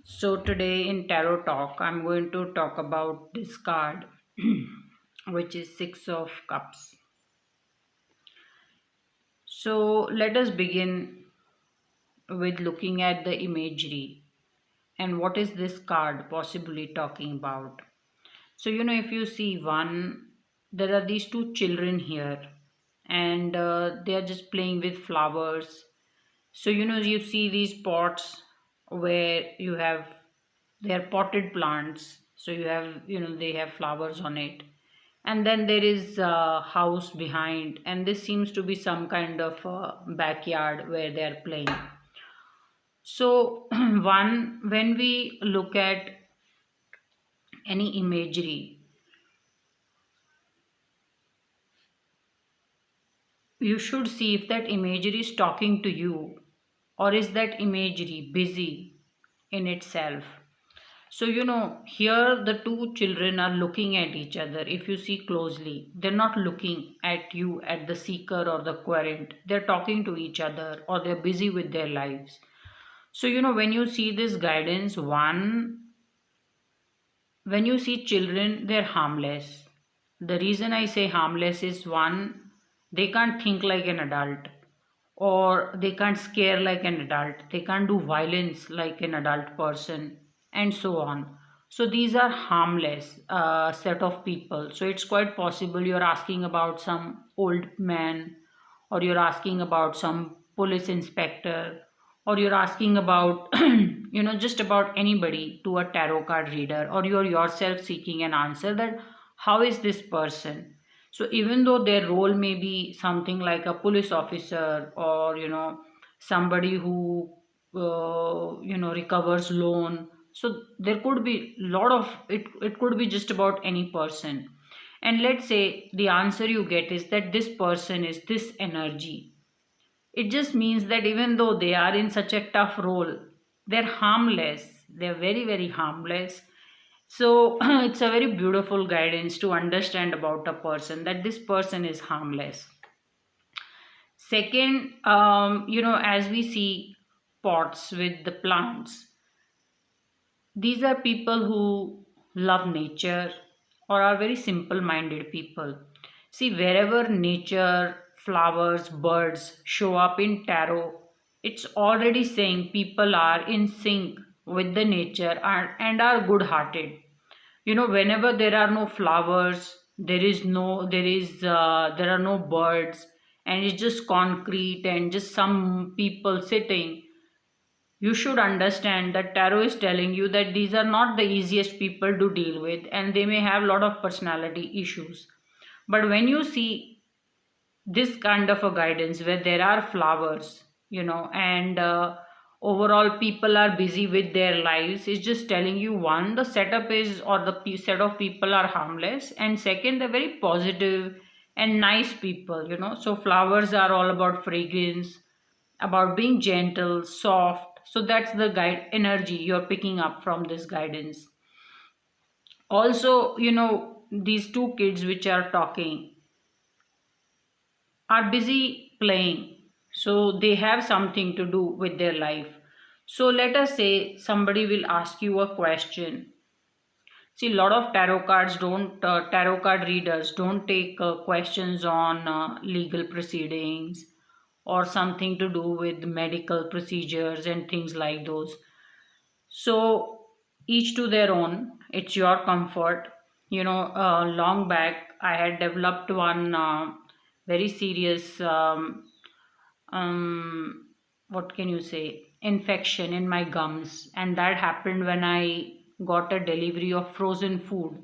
So today in Tarot Talk, I'm going to talk about this card, which is Six of Cups. So let us begin with looking at the imagery and what is this card possibly talking about. So if you see one, there are these two children here, and they are just playing with flowers. So you see these pots where you have they're potted plants. So you have they have flowers on it, and then there is a house behind, and this seems to be some kind of backyard where they're playing. So one when we look at any imagery, you should see if that imagery is talking to you, or is that imagery busy in itself. So here the two children are looking at each other. If you see closely, they're not looking at you, at the seeker or the querent. They're talking to each other, or they're busy with their lives. So when you see this guidance, one, when you see children, they're harmless. The reason I say harmless is, one, they can't think like an adult, or they can't scare like an adult, they can't do violence like an adult person, and so on. So these are harmless set of people. So it's quite possible you're asking about some old man, or you're asking about some police inspector, or you're asking about just about anybody to a tarot card reader, or you're yourself seeking an answer that how is this person. So even though their role may be something like a police officer, or somebody who recovers loan, so there could be lot of it could be just about any person. And let's say the answer you get is that this person is this energy. It just means that even though they are in such a tough role, they're harmless. They're very, very harmless. So it's a very beautiful guidance to understand about a person, that this person is harmless. Second, as we see pots with the plants, these are people who love nature, or are very simple minded people. See, wherever nature, flowers, birds show up in tarot, it's already saying people are in sync with the nature and are good hearted. Whenever there are no flowers, there are no birds, and it's just concrete and just some people sitting, you should understand that tarot is telling you that these are not the easiest people to deal with, and they may have a lot of personality issues. But when you see this kind of a guidance where there are flowers, and overall people are busy with their lives, it's just telling you, one, the setup is, or the set of people are harmless, and second, they're very positive and nice people. So flowers are all about fragrance, about being gentle, soft. So that's the guide energy you're picking up from this guidance. Also, these two kids which are talking are busy playing. So they have something to do with their life. So let us say somebody will ask you a question. See, a lot of tarot card readers don't take questions on legal proceedings, or something to do with medical procedures and things like those. So each to their own. It's your comfort. Long back I had developed one very serious what can you say, infection in my gums, and that happened when I got a delivery of frozen food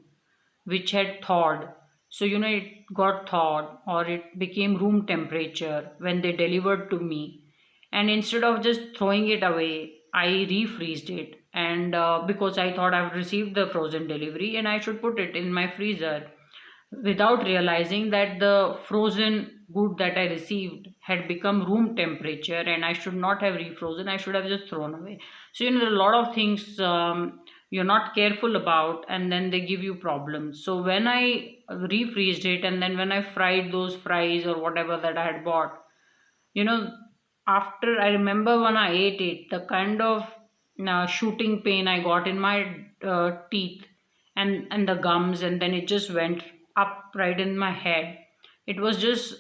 which had thawed. So it got thawed, or it became room temperature when they delivered to me, and instead of just throwing it away, I refreezed it. And because I thought I've received the frozen delivery and I should put it in my freezer, without realizing that the frozen good that I received had become room temperature, and I should not have refrozen, I should have just thrown away. So there are a lot of things you're not careful about, and then they give you problems. So when I refreezed it, and then when I fried those fries or whatever that I had bought, you know after, I remember when I ate it, the kind of shooting pain I got in my teeth and the gums, and then it just went up right in my head. It was just,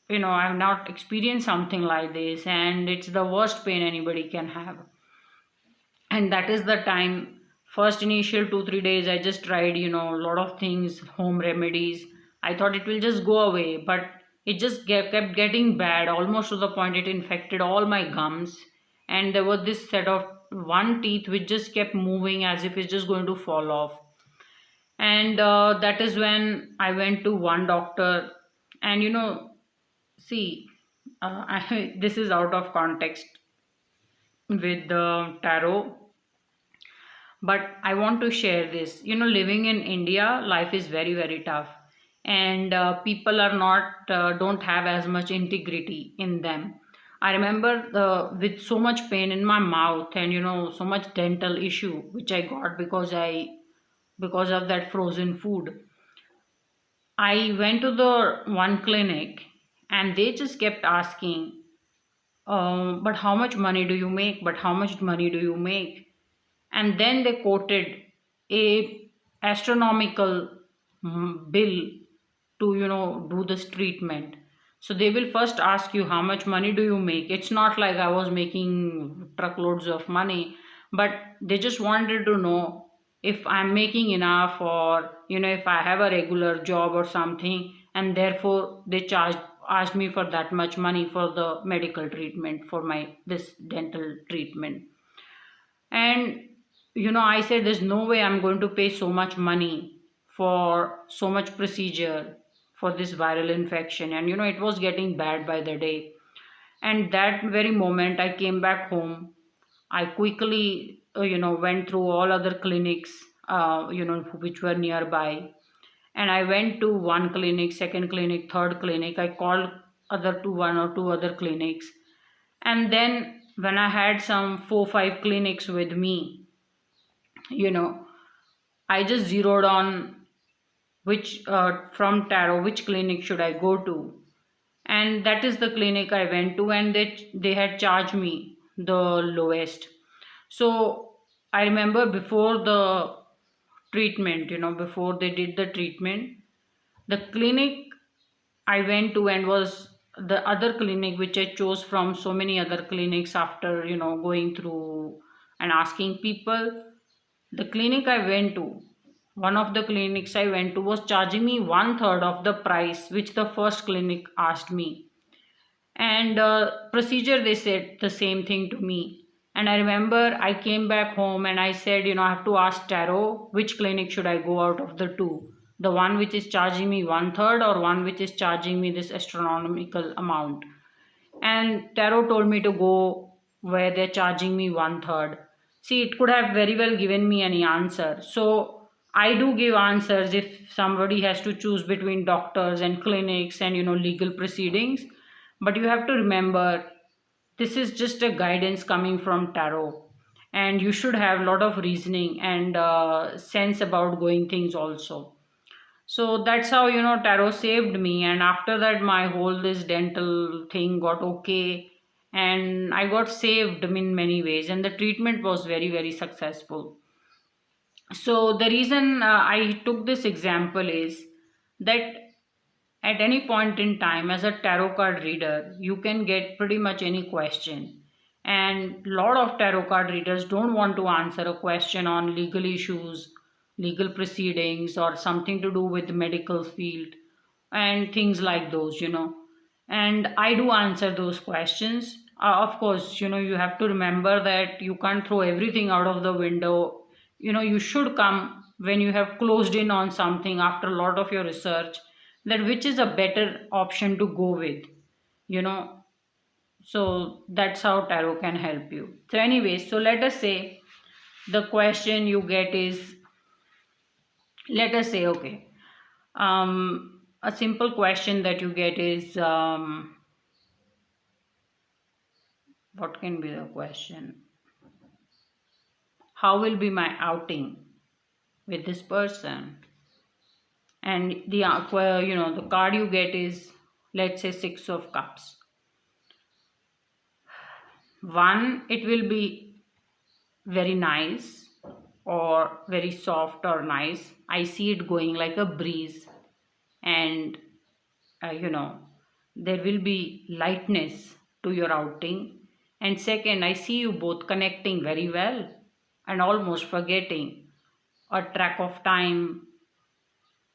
I've not experienced something like this, and it's the worst pain anybody can have. And that is the time, first initial 2 3 days I just tried, a lot of things, home remedies. I thought it will just go away, but it just kept getting bad, almost to the point it infected all my gums. And there was this set of one teeth which just kept moving as if it's just going to fall off. And that is when I went to one doctor. And see, this is out of context with the tarot, but I want to share this. Living in India, life is very very tough, and people are not don't have as much integrity in them. I remember with so much pain in my mouth, and so much dental issue which I got because of that frozen food. I went to the one clinic, and they just kept asking, but how much money do you make, but how much money do you make? And then they quoted a astronomical bill to do this treatment. So they will first ask you, how much money do you make? It's not like I was making truckloads of money, but they just wanted to know if I'm making enough, or if I have a regular job or something, and therefore they charged asked me for that much money for the medical treatment, for my this dental treatment. And I said, there's no way I'm going to pay so much money for so much procedure for this viral infection. And it was getting bad by the day. And that very moment I came back home, I quickly went through all other clinics, which were nearby. And I went to one clinic, second clinic, third clinic. I called other to one or two other clinics. And then when I had some 4 5 clinics with me, you know I just zeroed on which from tarot, which clinic should I go to. And that is the clinic I went to, and they had charged me the lowest. So I remember before the treatment, before they did the treatment, the clinic I went to, and was the other clinic which I chose from so many other clinics after going through and asking people. The clinic I went to, one of the clinics I went to, was charging me one third of the price which the first clinic asked me. And procedure, they said the same thing to me. And I remember I came back home and I said, I have to ask tarot which clinic should I go out of the two, the one which is charging me one third, or one which is charging me this astronomical amount. And tarot told me to go where they're charging me one third. See, it could have very well given me any answer. So I do give answers if somebody has to choose between doctors and clinics and legal proceedings. But you have to remember, this is just a guidance coming from tarot, and you should have a lot of reasoning and sense about going things also. So that's how tarot saved me. And after that, my whole this dental thing got okay, and I got saved in many ways, and the treatment was very very successful. So the reason I took this example is that at any point in time, as a tarot card reader, you can get pretty much any question. And a lot of tarot card readers don't want to answer a question on legal issues, legal proceedings, or something to do with the medical field and things like those. And I do answer those questions. Of course, you have to remember that you can't throw everything out of the window. You should come when you have closed in on something after a lot of your research, that which is a better option to go with, you know so that's how tarot can help you. So anyway, so let us say the question you get is, let us say, okay, a simple question that you get is, what can be the question? How will be my outing with this person? And the card you get is, let's say, 6 of cups. One, it will be very nice or very soft or nice. I see it going like a breeze, and there will be lightness to your outing. And second, I see you both connecting very well and almost forgetting a track of time,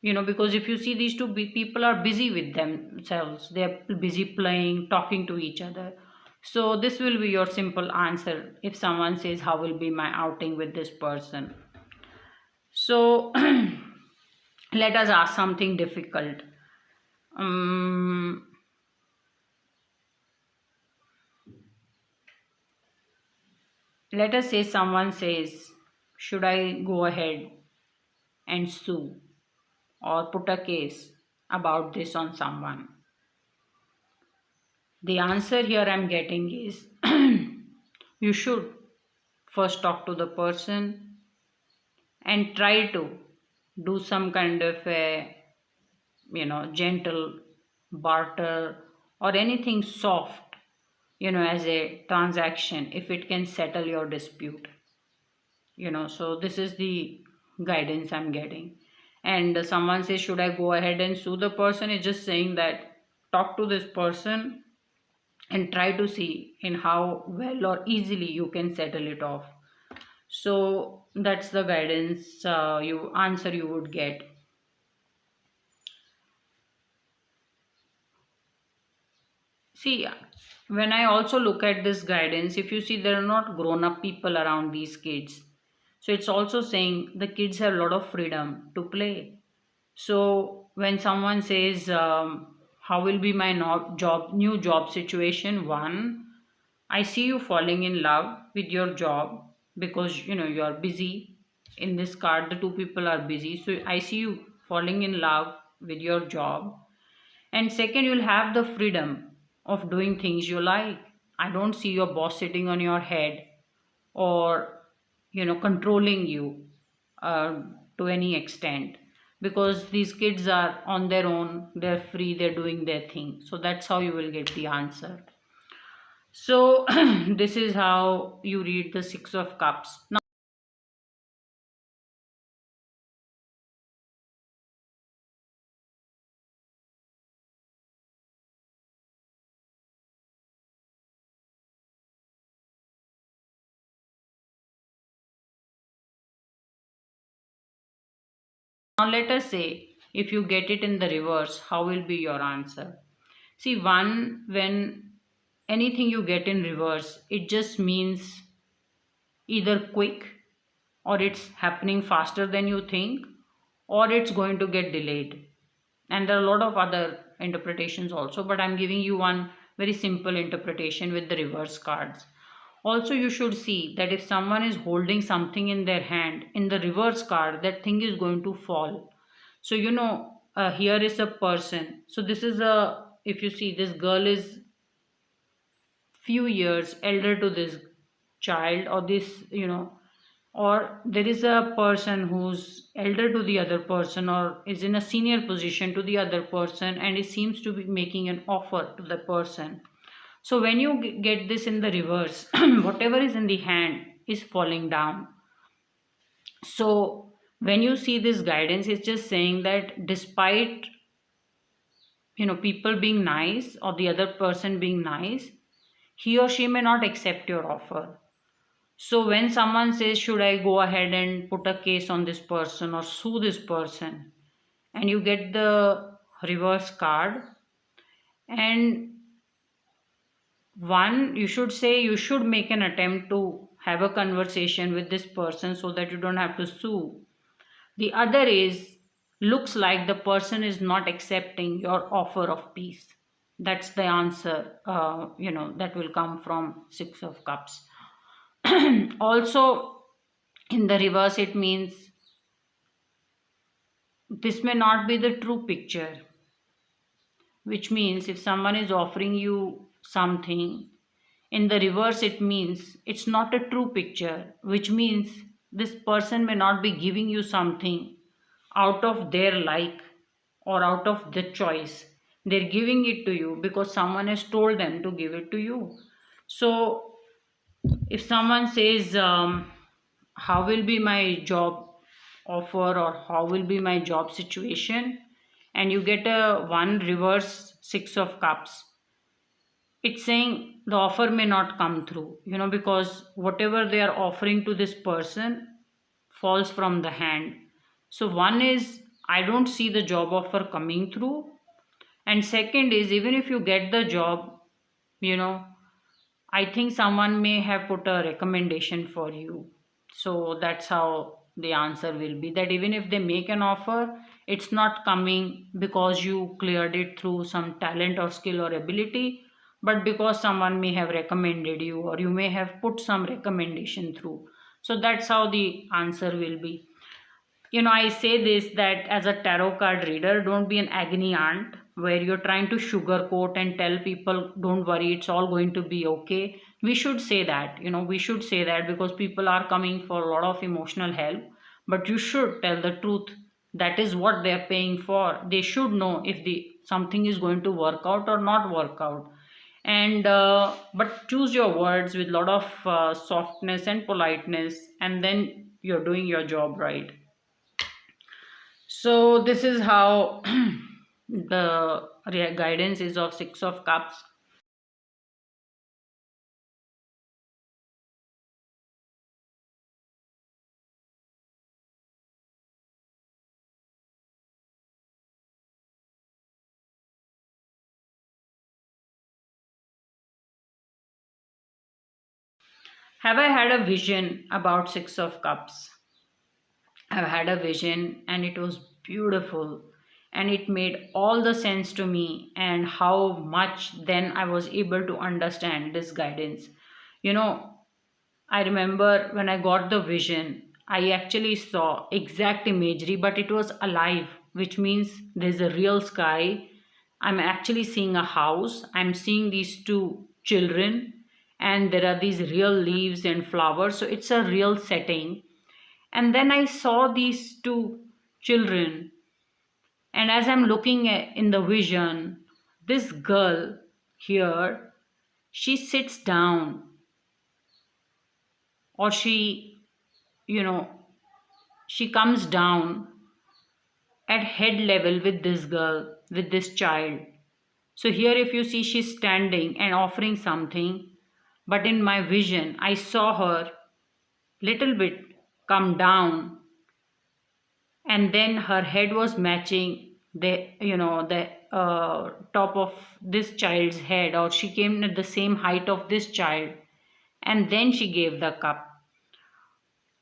because if you see these two people are busy with themselves, they're busy playing, talking to each other. So this will be your simple answer if someone says how will be my outing with this person. So let us ask something difficult. um, let us say someone says, should I go ahead and sue or put a case about this on someone? The answer here I'm getting is you should first talk to the person and try to do some kind of a gentle barter or anything soft, as a transaction, if it can settle your dispute. So this is the guidance I'm getting. And someone says, should I go ahead and sue the person? It's just saying that talk to this person and try to see in how well or easily you can settle it off. So that's the guidance, you answer you would get. See, when I also look at this guidance, if you see, there are not grown up people around these kids. So it's also saying the kids have a lot of freedom to play. So when someone says, how will be my new job situation? One, I see you falling in love with your job because you are busy. In this card, the two people are busy. So I see you falling in love with your job. And second, you'll have the freedom of doing things you like. I don't see your boss sitting on your head or controlling you uh, to any extent, because these kids are on their own, they're free, they're doing their thing. So that's how you will get the answer. So this is how you read the Six of Cups. Now let us say if you get it in the reverse, how will be your answer? See, one, when anything you get in reverse, it just means either quick, or it's happening faster than you think, or it's going to get delayed. And there are a lot of other interpretations also, but I'm giving you one very simple interpretation with the reverse cards. Also, you should see that if someone is holding something in their hand, in the reverse card, that thing is going to fall. So here is a person. So this is a, if you see, this girl is few years elder to this child, or this, or there is a person who's elder to the other person or is in a senior position to the other person, and it seems to be making an offer to the person. So when you get this in the reverse, whatever is in the hand is falling down. So when you see this guidance, it's just saying that despite people being nice or the other person being nice, he or she may not accept your offer. So when someone says, should I go ahead and put a case on this person or sue this person? And you get the reverse card. And one, you should say you should make an attempt to have a conversation with this person so that you don't have to sue. The other is, looks like the person is not accepting your offer of peace. That's the answer, that will come from Six of Cups. Also, in the reverse, it means this may not be the true picture, which means if someone is offering you something, in the reverse, it means it's not a true picture, which means this person may not be giving you something out of their like or out of the choice. They're giving it to you because someone has told them to give it to you. So if someone says, how will be my job offer or how will be my job situation, and you get a one reverse six of cups, it's saying the offer may not come through, because whatever they are offering to this person falls from the hand. So one is, I don't see the job offer coming through, and second is, even if you get the job, you know I think someone may have put a recommendation for you. So that's how the answer will be, that even if they make an offer, it's not coming because you cleared it through some talent or skill or ability, but because someone may have recommended you, or you may have put some recommendation through. So that's how the answer will be. I say this, that as a tarot card reader, don't be an agony aunt where you're trying to sugarcoat and tell people, don't worry, it's all going to be okay. We should say that because people are coming for a lot of emotional help, but you should tell the truth. That is what they're paying for. They should know if the something is going to work out or not work out. And but choose your words with a lot of softness and politeness, and then you're doing your job right. So this is how the guidance is of six of cups. Have I had a vision about six of cups? I've had a vision and it was beautiful, and it made all the sense to me, and how much then I was able to understand this guidance. You know, I remember when I got the vision, I actually saw exact imagery, but it was alive, which means there's a real sky. I'm actually seeing a house. I'm seeing these two children, and there are these real leaves and flowers. So it's a real setting. And then I saw these two children, and as I'm looking in the vision, this girl here, she sits down, or you know, she comes down at head level with this girl, with this child. So here, if you see, she's standing and offering something, but in my vision, I saw her little bit come down, and then her head was matching the top of this child's head, or she came at the same height of this child, and then she gave the cup.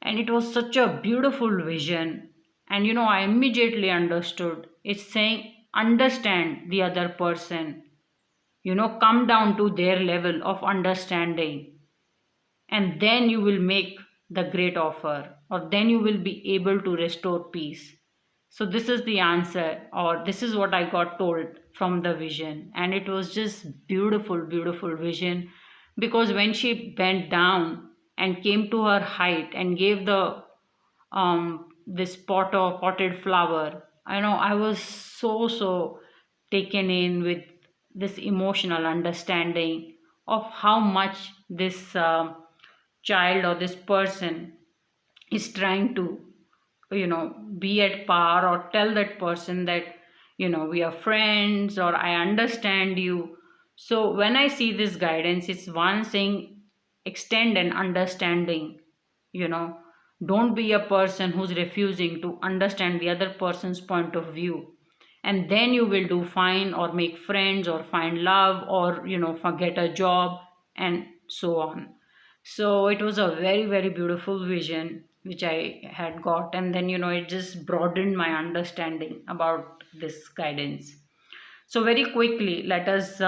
And it was such a beautiful vision. And I immediately understood, it's saying understand the other person, come down to their level of understanding, and then you will make the great offer, or then you will be able to restore peace. So this is the answer, or this is what I got told from the vision, and it was just beautiful, beautiful vision. Because when she bent down and came to her height and gave the this potted flower, I was so taken in with this emotional understanding of how much this child or this person is trying to be at par, or tell that person that we are friends, or I understand you. So when I see this guidance, it's one saying, extend an understanding. you know don't be a person who's refusing to understand the other person's point of view, and then you will do fine, or make friends, or find love, or forget a job, and so on. So it was a very, very beautiful vision which I had got, and then it just broadened my understanding about this guidance. So very quickly, let us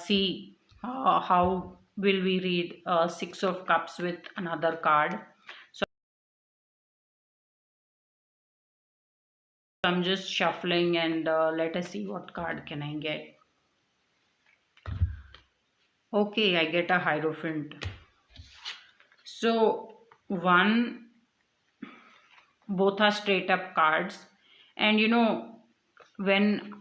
see how will we read Six of Cups with another card. So I'm just shuffling, and let us see what card can I get. Okay, I get a Hierophant. So one, both are straight up cards, and when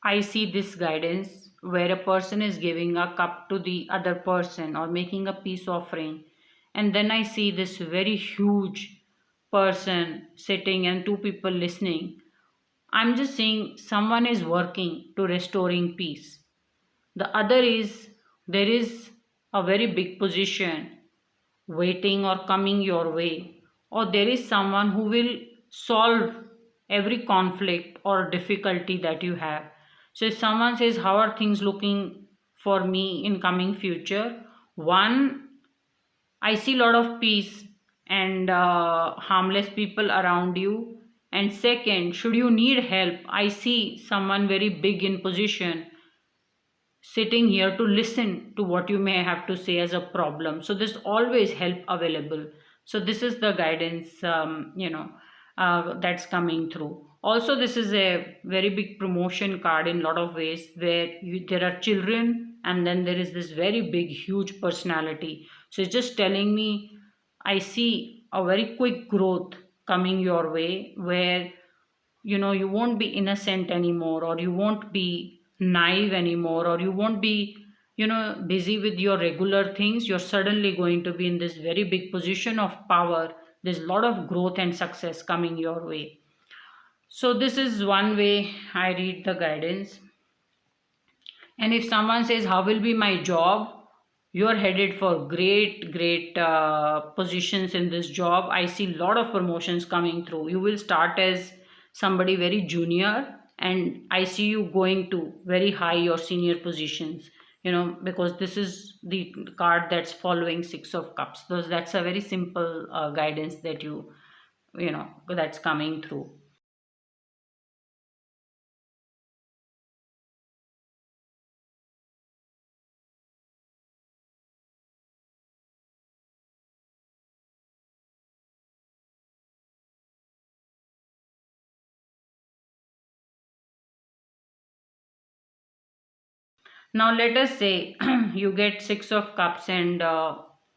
I see this guidance where a person is giving a cup to the other person or making a peace offering, and then I see this very huge person sitting and two people listening. I'm just saying someone is working to restoring peace. The other is there is a very big position waiting or coming your way, or there is someone who will solve every conflict or difficulty that you have. So if someone says how are things looking for me in coming future, one, I see a lot of peace and harmless people around you. And second, should you need help, I see someone very big in position sitting here to listen to what you may have to say as a problem. So there's always help available. So this is the guidance, that's coming through. Also, this is a very big promotion card in a lot of ways, where there are children and then there is this very big huge personality. So it's just telling me I see a very quick growth coming your way, where you won't be innocent anymore, or you won't be naive anymore, or you won't be busy with your regular things. You're suddenly going to be in this very big position of power. There's a lot of growth and success coming your way. So this is one way I read the guidance. And if someone says, how will be my job? You are headed for great positions in this job. I see a lot of promotions coming through. You will start as somebody very junior, and I see you going to very high or senior positions, because this is the card that's following Six of Cups. That's a very simple guidance that that's coming through. Now let us say you get Six of Cups and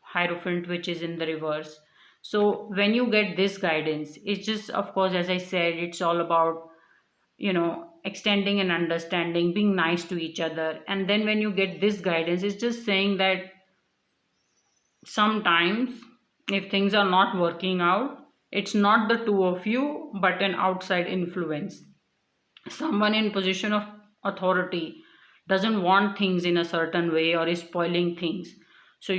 Hierophant, which is in the reverse. So when you get this guidance, it's just, of course, as I said, it's all about extending and understanding, being nice to each other. And then when you get this guidance, it's just saying that sometimes if things are not working out, it's not the two of you, but an outside influence, someone in position of authority doesn't want things in a certain way or is spoiling things. So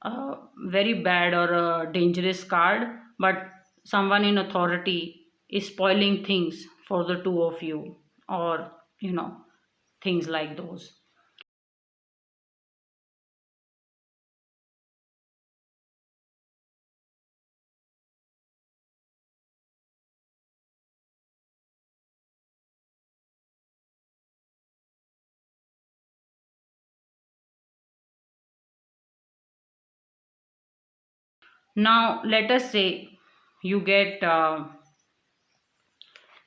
a very bad or a dangerous card, but someone in authority is spoiling things for the two of you, or things like those. Now let us say you get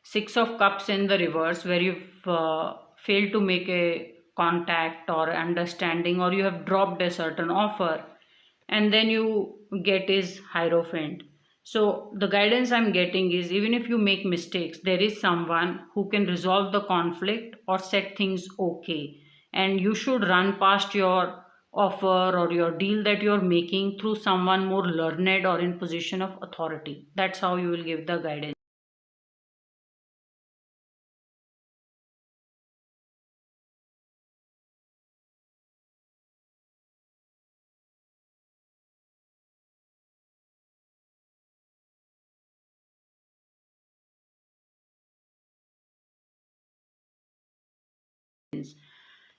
Six of Cups in the reverse, where you've failed to make a contact or understanding, or you have dropped a certain offer, and then you get is Hierophant. So, the guidance I'm getting is, even if you make mistakes, there is someone who can resolve the conflict or set things okay. And you should run past your offer or your deal that you're making through someone more learned or in position of authority. That's how you will give the guidance.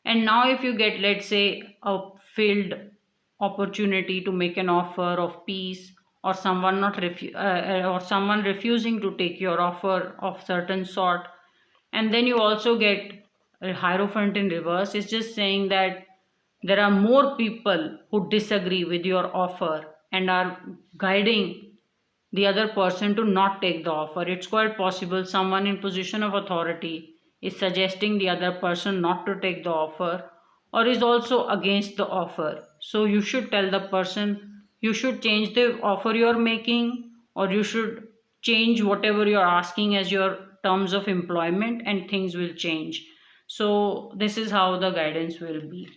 And now if you get, let's say, a failed opportunity to make an offer of peace, or someone not or someone refusing to take your offer of certain sort, and then you also get a Hierophant in reverse, it's just saying that there are more people who disagree with your offer and are guiding the other person to not take the offer. It's quite possible someone in position of authority is suggesting the other person not to take the offer, or is also against the offer. So you should tell the person, you should change the offer you're making, or you should change whatever you're asking as your terms of employment, and things will change. So this is how the guidance will be.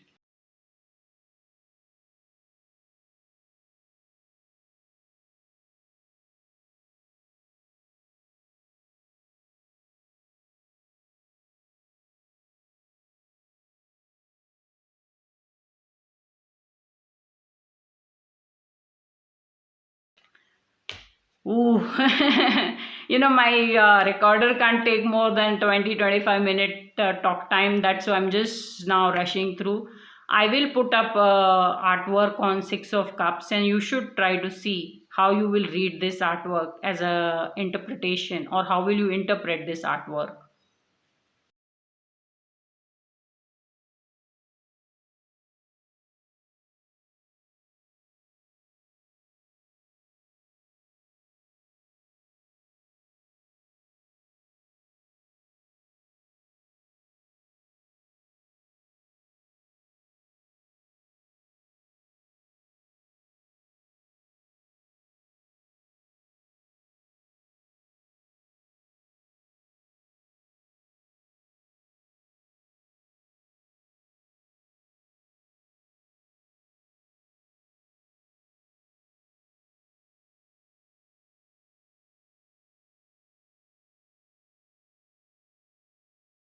Ooh, my recorder can't take more than 20-25 minute talk time. That's why I'm just now rushing through. I will put up artwork on Six of Cups, and you should try to see how you will read this artwork as a interpretation, or how will you interpret this artwork.